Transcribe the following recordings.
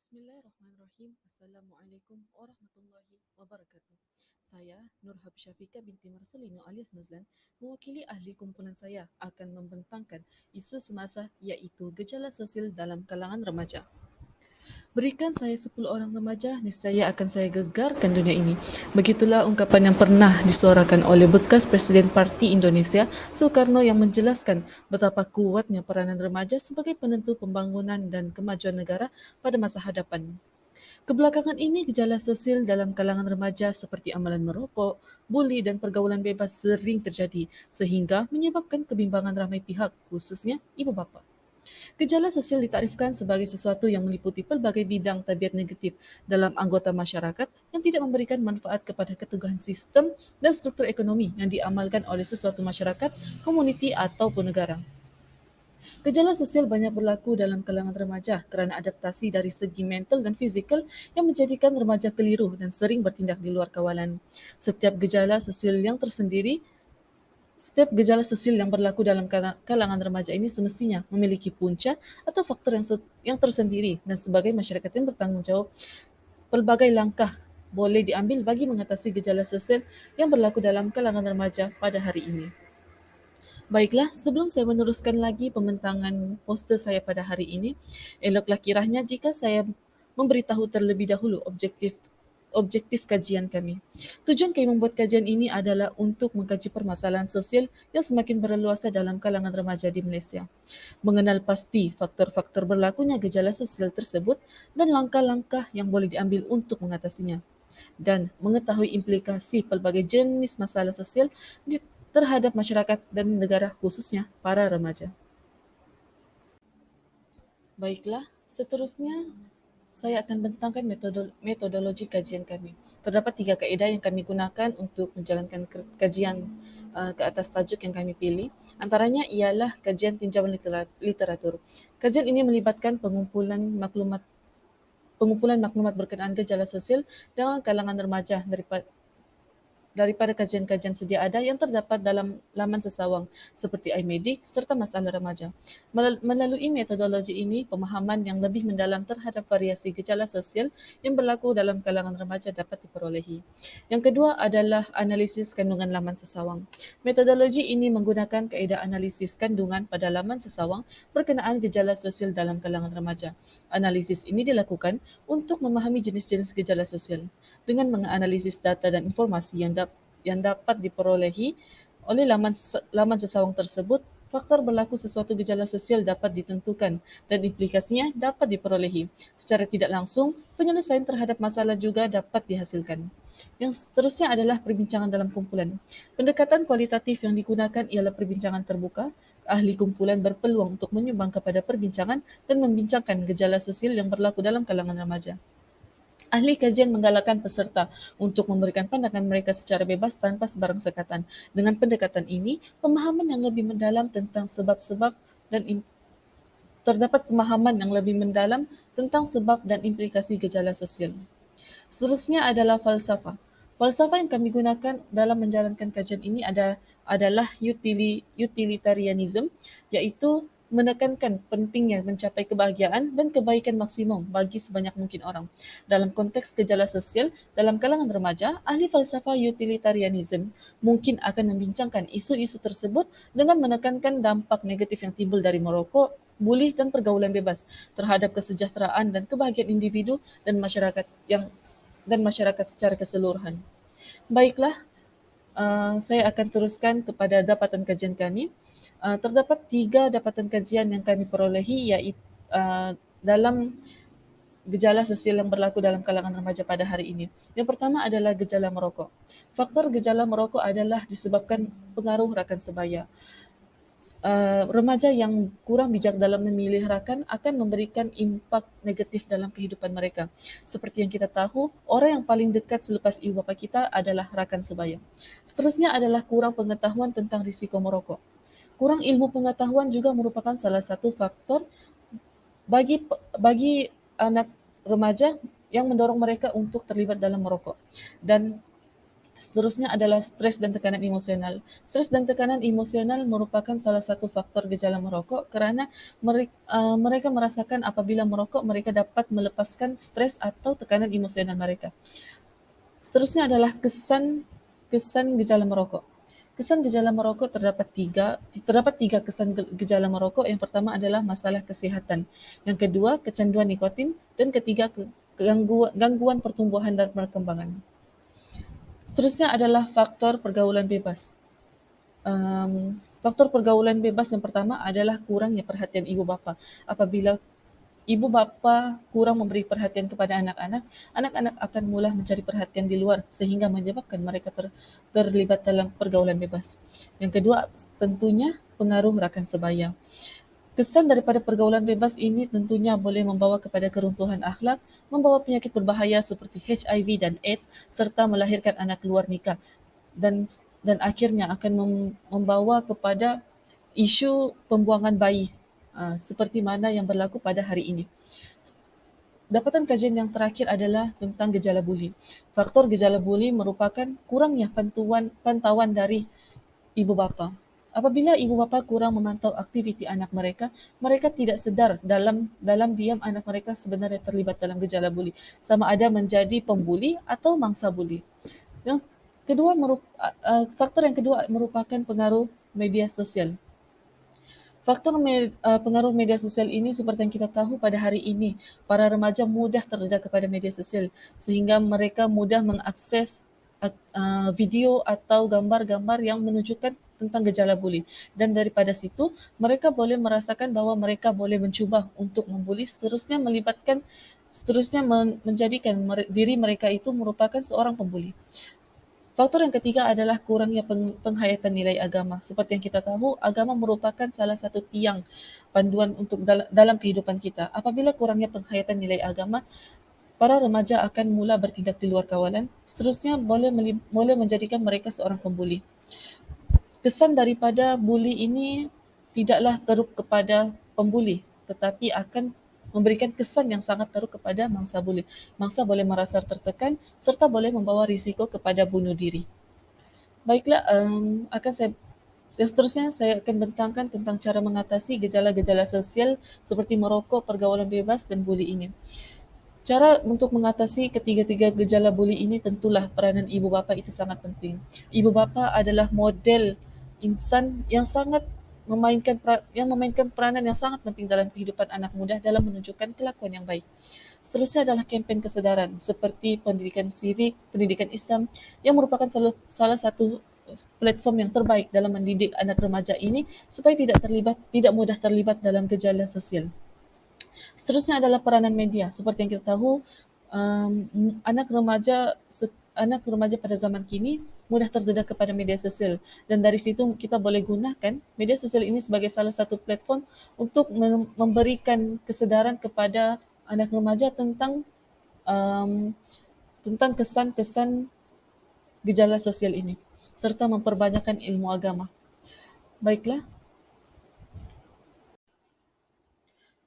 Bismillahirrahmanirrahim. Assalamualaikum warahmatullahi wabarakatuh. Saya Nur Habsyafika binti Marcelino alias Mazlan, mewakili ahli kumpulan saya akan membentangkan isu semasa iaitu gejala sosial dalam kalangan remaja. Berikan saya 10 orang remaja, niscaya akan saya gegarkan dunia ini. Begitulah ungkapan yang pernah disuarakan oleh bekas Presiden Parti Indonesia, Soekarno, yang menjelaskan betapa kuatnya peranan remaja sebagai penentu pembangunan dan kemajuan negara pada masa hadapan. Kebelakangan ini, gejala sosial dalam kalangan remaja seperti amalan merokok, buli dan pergaulan bebas sering terjadi sehingga menyebabkan kebimbangan ramai pihak, khususnya ibu bapa. Gejala sosial ditarifkan sebagai sesuatu yang meliputi pelbagai bidang tabiat negatif dalam anggota masyarakat yang tidak memberikan manfaat kepada keteguhan sistem dan struktur ekonomi yang diamalkan oleh sesuatu masyarakat, komuniti ataupun negara. Gejala sosial banyak berlaku dalam kalangan remaja kerana adaptasi dari segi mental dan fizikal yang menjadikan remaja keliru dan sering bertindak di luar kawalan. Setiap gejala sosial yang tersendiri Setiap gejala sosial yang berlaku dalam kalangan remaja ini semestinya memiliki punca atau faktor yang tersendiri, dan sebagai masyarakat yang bertanggungjawab, pelbagai langkah boleh diambil bagi mengatasi gejala sosial yang berlaku dalam kalangan remaja pada hari ini. Baiklah, sebelum saya meneruskan lagi pembentangan poster saya pada hari ini, eloklah kiranya jika saya memberitahu terlebih dahulu objektif kajian kami. Tujuan kami membuat kajian ini adalah untuk mengkaji permasalahan sosial yang semakin berleluasa dalam kalangan remaja di Malaysia, mengenal pasti faktor-faktor berlakunya gejala sosial tersebut dan langkah-langkah yang boleh diambil untuk mengatasinya, dan mengetahui implikasi pelbagai jenis masalah sosial terhadap masyarakat dan negara, khususnya para remaja. Baiklah, seterusnya saya akan bentangkan metodologi kajian kami. Terdapat 3 kaedah yang kami gunakan untuk menjalankan kajian ke atas tajuk yang kami pilih. Antaranya ialah kajian tinjauan literatur. Kajian ini melibatkan pengumpulan maklumat berkenaan gejala sosial dalam kalangan remaja daripada kajian-kajian sedia ada yang terdapat dalam laman sesawang seperti iMedic serta masalah remaja. Melalui metodologi ini, pemahaman yang lebih mendalam terhadap variasi gejala sosial yang berlaku dalam kalangan remaja dapat diperolehi. Yang kedua adalah analisis kandungan laman sesawang. Metodologi ini menggunakan kaedah analisis kandungan pada laman sesawang berkenaan gejala sosial dalam kalangan remaja. Analisis ini dilakukan untuk memahami jenis-jenis gejala sosial. Dengan menganalisis data dan informasi yang dapat diperolehi oleh laman sesawang tersebut, faktor berlaku sesuatu gejala sosial dapat ditentukan dan implikasinya dapat diperolehi. Secara tidak langsung, penyelesaian terhadap masalah juga dapat dihasilkan. Yang seterusnya adalah perbincangan dalam kumpulan. Pendekatan kualitatif yang digunakan ialah perbincangan terbuka. Ahli kumpulan berpeluang untuk menyumbang kepada perbincangan dan membincangkan gejala sosial yang berlaku dalam kalangan remaja. Ahli kajian menggalakkan peserta untuk memberikan pandangan mereka secara bebas tanpa sebarang sekatan. Dengan pendekatan ini, pemahaman yang lebih mendalam tentang sebab-sebab dan terdapat pemahaman yang lebih mendalam tentang sebab dan implikasi gejala sosial. Seterusnya adalah falsafah. Falsafah yang kami gunakan dalam menjalankan kajian ini adalah utilitarianism, iaitu menekankan pentingnya mencapai kebahagiaan dan kebaikan maksimum bagi sebanyak mungkin orang. Dalam konteks gejala sosial dalam kalangan remaja, ahli falsafah utilitarianism mungkin akan membincangkan isu-isu tersebut dengan menekankan dampak negatif yang timbul dari merokok, buli dan pergaulan bebas terhadap kesejahteraan dan kebahagiaan individu dan masyarakat secara keseluruhan. Baiklah, saya akan teruskan kepada dapatan kajian kami. Terdapat 3 dapatan kajian yang kami perolehi iaitu dalam gejala sosial yang berlaku dalam kalangan remaja pada hari ini. Yang pertama adalah gejala merokok. Faktor gejala merokok adalah disebabkan pengaruh rakan sebaya. Remaja yang kurang bijak dalam memilih rakan akan memberikan impak negatif dalam kehidupan mereka. Seperti yang kita tahu, orang yang paling dekat selepas ibu bapa kita adalah rakan sebaya. Seterusnya adalah kurang pengetahuan tentang risiko merokok. Kurang ilmu pengetahuan juga merupakan salah satu faktor bagi anak remaja yang mendorong mereka untuk terlibat dalam merokok. Dan Seterusnya adalah stres dan tekanan emosional. Stres dan tekanan emosional merupakan salah satu faktor gejala merokok kerana mereka merasakan apabila merokok mereka dapat melepaskan stres atau tekanan emosional mereka. Seterusnya adalah kesan kesan gejala merokok. Kesan gejala merokok terdapat tiga kesan gejala merokok. Yang pertama adalah masalah kesihatan. Yang kedua, kecanduan nikotin, dan ketiga gangguan pertumbuhan dan perkembangan. Seterusnya adalah faktor pergaulan bebas. Faktor pergaulan bebas yang pertama adalah kurangnya perhatian ibu bapa. Apabila ibu bapa kurang memberi perhatian kepada anak-anak, anak-anak akan mula mencari perhatian di luar sehingga menyebabkan mereka terlibat dalam pergaulan bebas. Yang kedua, tentunya pengaruh rakan sebaya. Kesan daripada pergaulan bebas ini tentunya boleh membawa kepada keruntuhan akhlak, membawa penyakit berbahaya seperti HIV dan AIDS, serta melahirkan anak luar nikah, dan akhirnya akan membawa kepada isu pembuangan bayi seperti mana yang berlaku pada hari ini. Dapatan kajian yang terakhir adalah tentang gejala buli. Faktor gejala buli merupakan kurangnya pantauan dari ibu bapa. Apabila ibu bapa kurang memantau aktiviti anak mereka, mereka tidak sedar dalam diam anak mereka sebenarnya terlibat dalam gejala buli, sama ada menjadi pembuli atau mangsa buli. Yang kedua, faktor yang kedua merupakan pengaruh media sosial. Pengaruh media sosial ini seperti yang kita tahu pada hari ini, para remaja mudah terdedah kepada media sosial sehingga mereka mudah mengakses video atau gambar-gambar yang menunjukkan tentang gejala buli, dan daripada situ mereka boleh merasakan bahawa mereka boleh mencuba untuk membuli, seterusnya menjadikan diri mereka itu merupakan seorang pembuli. Faktor yang ketiga adalah kurangnya penghayatan nilai agama. Seperti yang kita tahu, agama merupakan salah satu tiang panduan untuk dalam kehidupan kita. Apabila kurangnya penghayatan nilai agama, para remaja akan mula bertindak di luar kawalan, seterusnya boleh menjadikan mereka seorang pembuli. Kesan daripada buli ini tidaklah teruk kepada pembuli, tetapi akan memberikan kesan yang sangat teruk kepada mangsa buli. Mangsa boleh merasa tertekan serta boleh membawa risiko kepada bunuh diri. Baiklah, yang seterusnya saya akan bentangkan tentang cara mengatasi gejala-gejala sosial seperti merokok, pergaulan bebas, dan buli ini. Cara untuk mengatasi ketiga-tiga gejala buli ini tentulah peranan ibu bapa itu sangat penting. Ibu bapa adalah model insan yang memainkan peranan yang sangat penting dalam kehidupan anak muda dalam menunjukkan kelakuan yang baik. Seterusnya adalah kempen kesedaran seperti pendidikan sivik, pendidikan Islam yang merupakan salah satu platform yang terbaik dalam mendidik anak remaja ini supaya tidak mudah terlibat dalam gejala sosial. Seterusnya adalah peranan media. Seperti yang kita tahu, um, anak remaja anak remaja pada zaman kini mudah terdedah kepada media sosial, dan dari situ kita boleh gunakan media sosial ini sebagai salah satu platform untuk memberikan kesedaran kepada anak remaja um, tentang kesan-kesan gejala sosial ini serta memperbanyakkan ilmu agama. Baiklah,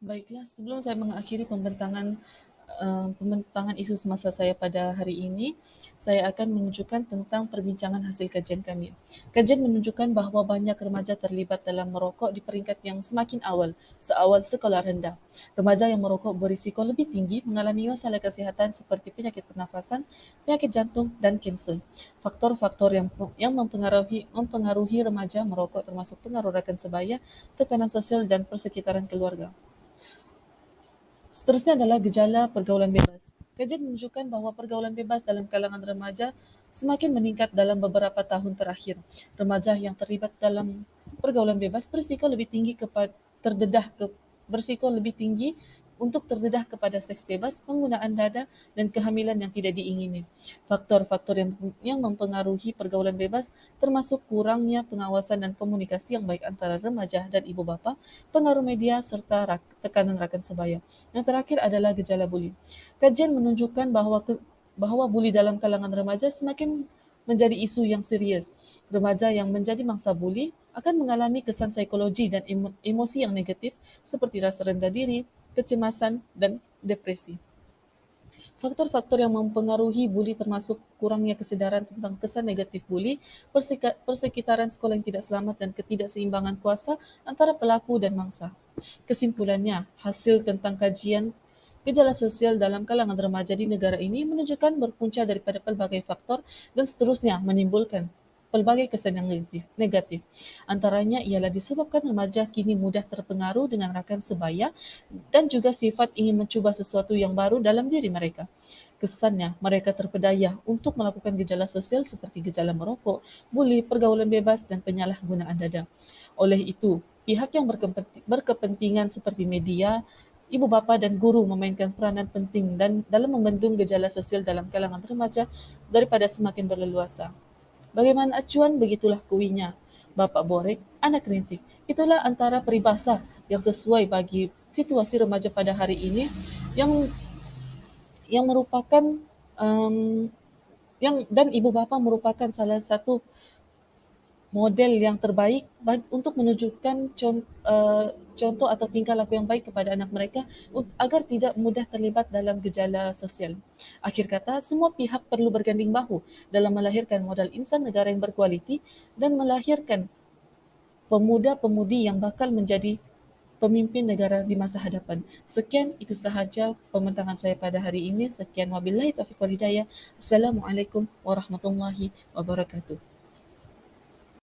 Baiklah, sebelum saya mengakhiri pembentangan isu semasa saya pada hari ini, saya akan menunjukkan tentang perbincangan hasil kajian kami. Kajian menunjukkan bahawa banyak remaja terlibat dalam merokok di peringkat yang semakin awal, seawal sekolah rendah. Remaja yang merokok berisiko lebih tinggi mengalami masalah kesihatan seperti penyakit pernafasan, penyakit jantung, dan kanser. Faktor-faktor yang mempengaruhi remaja merokok termasuk pengaruh rakan sebaya, tekanan sosial, dan persekitaran keluarga. Seterusnya adalah gejala pergaulan bebas. Kajian menunjukkan bahawa pergaulan bebas dalam kalangan remaja semakin meningkat dalam beberapa tahun terakhir. Remaja yang terlibat dalam pergaulan bebas terdedah ke berisiko lebih tinggi untuk terdedah kepada seks bebas, penggunaan dada, dan kehamilan yang tidak diingini. Faktor-faktor yang mempengaruhi pergaulan bebas termasuk kurangnya pengawasan dan komunikasi yang baik antara remaja dan ibu bapa, pengaruh media, serta tekanan rakan sebaya. Yang terakhir adalah gejala buli. Kajian menunjukkan bahawa buli dalam kalangan remaja semakin menjadi isu yang serius. Remaja yang menjadi mangsa buli akan mengalami kesan psikologi dan emosi yang negatif seperti rasa rendah diri, kecemasan, dan depresi. Faktor-faktor yang mempengaruhi buli termasuk kurangnya kesedaran tentang kesan negatif buli, persekitaran sekolah yang tidak selamat, dan ketidakseimbangan kuasa antara pelaku dan mangsa. Kesimpulannya, hasil tentang kajian gejala sosial dalam kalangan remaja di negara ini menunjukkan berpunca daripada pelbagai faktor dan seterusnya menimbulkan pelbagai kesan yang negatif. Antaranya ialah disebabkan remaja kini mudah terpengaruh dengan rakan sebaya dan juga sifat ingin mencuba sesuatu yang baru dalam diri mereka. Kesannya, mereka terpedaya untuk melakukan gejala sosial seperti gejala merokok, buli, pergaulan bebas, dan penyalahgunaan dada. Oleh itu, pihak yang berkepentingan seperti media, ibu bapa dan guru memainkan peranan penting dan dalam membendung gejala sosial dalam kalangan remaja daripada semakin berleluasa. Bagaimana acuan, begitulah kuinya. Bapak Borek, anak rintik. Itulah antara peribahasa yang sesuai bagi situasi remaja pada hari ini yang merupakan um, yang dan ibu bapa merupakan salah satu model yang terbaik untuk menunjukkan contoh atau tingkah laku yang baik kepada anak mereka agar tidak mudah terlibat dalam gejala sosial. Akhir kata, semua pihak perlu berganding bahu dalam melahirkan modal insan negara yang berkualiti dan melahirkan pemuda-pemudi yang bakal menjadi pemimpin negara di masa hadapan. Sekian, itu sahaja pembincangan saya pada hari ini. Sekian, wabillahi taufiq wal hidayah. Assalamualaikum warahmatullahi wabarakatuh.